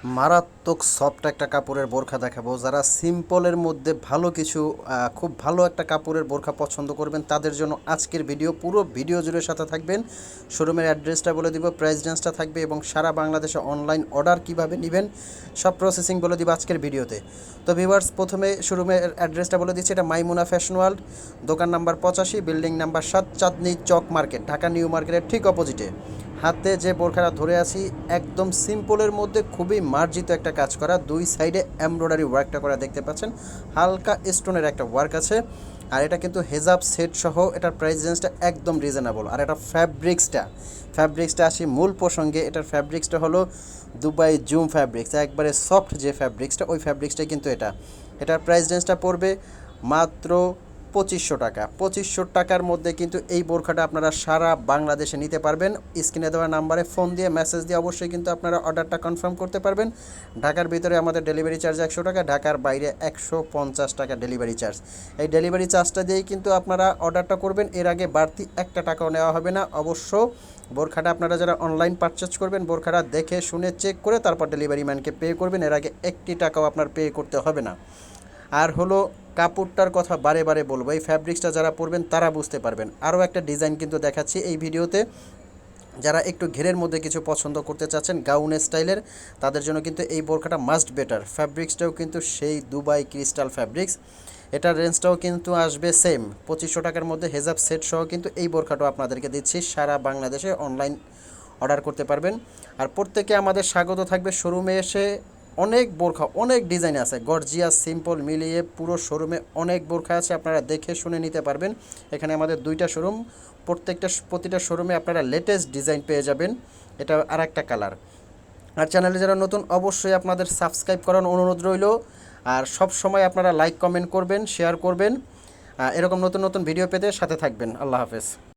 মারাত্মক সফট একটা কাপড়ের বোরখা দেখাবো। যারা সিম্পলের মধ্যে ভালো কিছু খুব ভালো একটা কাপড়ের বোরখা পছন্দ করবেন তাদের জন্য আজকের ভিডিও, পুরো ভিডিও জুড়ে সাথে থাকবেন। শোরুমের অ্যাড্রেসটা বলে দিব, প্রাইস রেঞ্জটা থাকবে এবং সারা বাংলাদেশে অনলাইন অর্ডার কিভাবে নেবেন সব প্রসেসিং বলে দিব আজকের ভিডিওতে। তো ভিউয়ার্স, প্রথমে শোরুমের অ্যাড্রেসটা বলে দিচ্ছি। এটা মাইমুনা ফ্যাশন ওয়ার্ল্ড, দোকান নাম্বার 85, বিল্ডিং নাম্বার 7, চাঁদনী চক মার্কেট, ঢাকা নিউ মার্কেটের ঠিক অপোজিটে। হাতে যে বোরখাটা ধরে আছি একদম সিম্পলের মধ্যে খুবই মার্জিত একটা কাজ করা, দুই সাইডে এমব্রয়ডারি ওয়ার্কটা করা দেখতে পাচ্ছেন, হালকা স্টোনের একটা ওয়ার্ক আছে। আর এটা কিন্তু হেজাব সেট সহ, এটার প্রাইস রেঞ্জটা একদম রিজনেবল। আর এটা ফ্যাব্রিক্সটা আসি মূল প্রসঙ্গে। এটার ফ্যাব্রিক্সটা হলো দুবাই জুম ফ্যাব্রিক্স, একবারে সফট যে ফ্যাব্রিক্সটা, ওই ফ্যাব্রিক্সটাই কিন্তু এটার প্রাইস রেঞ্জটা পড়বে মাত্র 2500 টাকা। 2500 টাকার মধ্যে কিন্তু এই বোরখাটা আপনারা সারা বাংলাদেশে নিতে পারবেন। স্ক্রিনে দেওয়া নাম্বারে ফোন দিয়ে মেসেজ দিয়ে অবশ্যই কিন্তু আপনারা অর্ডারটা কনফার্ম করতে পারবেন। ঢাকার ভিতরে আমাদের ডেলিভারি চার্জ 100 টাকা, ঢাকার বাইরে 150 টাকা ডেলিভারি চার্জ। এই ডেলিভারি চার্জটা দিয়েই কিন্তু আপনারা অর্ডারটা করবেন, এর আগে বাড়তি একটা টাকাও নেওয়া হবে না। অবশ্য বোরখাটা আপনারা যারা অনলাইন পারচেজ করবেন, বোরখাটা দেখে শুনে চেক করে তারপর ডেলিভারি ম্যানকে পে করবেন, এর আগে একটি টাকাও আপনার পে করতে হবে না। আর হলো কাপড়টার কথা বারে বারে বলবো, এই ফ্যাব্রিক্সটা যারা পরবেন তারা বুঝতে পারবেন। আরও একটা ডিজাইন কিন্তু দেখাচ্ছি এই ভিডিওতে। যারা একটু ঘেরের মধ্যে কিছু পছন্দ করতে চাচ্ছেন গাউন স্টাইলের, তাদের জন্য কিন্তু এই বোরখাটা মাস্ট বেটার। ফ্যাব্রিক্সটাও কিন্তু সেই দুবাই ক্রিস্টাল ফ্যাব্রিক্স। এটার রেঞ্জটাও কিন্তু আসবে সেম 2500 টাকার মধ্যে, হেজাব সেট সহ কিন্তু এই বোরখাটাও আপনাদেরকে দিচ্ছি। সারা বাংলাদেশে অনলাইন অর্ডার করতে পারবেন। আর প্রত্যেকে আমাদের স্বাগত থাকবে শোরুমে এসে। অনেক বোরখা, অনেক ডিজাইন আছে, গর্জিয়াস সিম্পল মিলিয়ে পুরো শোরুমে অনেক বোরখা আছে, আপনারা দেখে শুনে নিতে পারবেন। এখানে আমাদের দুইটা শোরুম, প্রতিটা শোরুমে আপনারা লেটেস্ট ডিজাইন পেয়ে যাবেন। এটা আর একটা কালার। আর চ্যানেলে যারা নতুন অবশ্যই আপনাদের সাবস্ক্রাইব করার অনুরোধ রইল। আর সব সময় আপনারা লাইক কমেন্ট করবেন, শেয়ার করবেন। এরকম নতুন নতুন ভিডিও পেতে সাথে থাকবেন। আল্লাহ হাফেজ।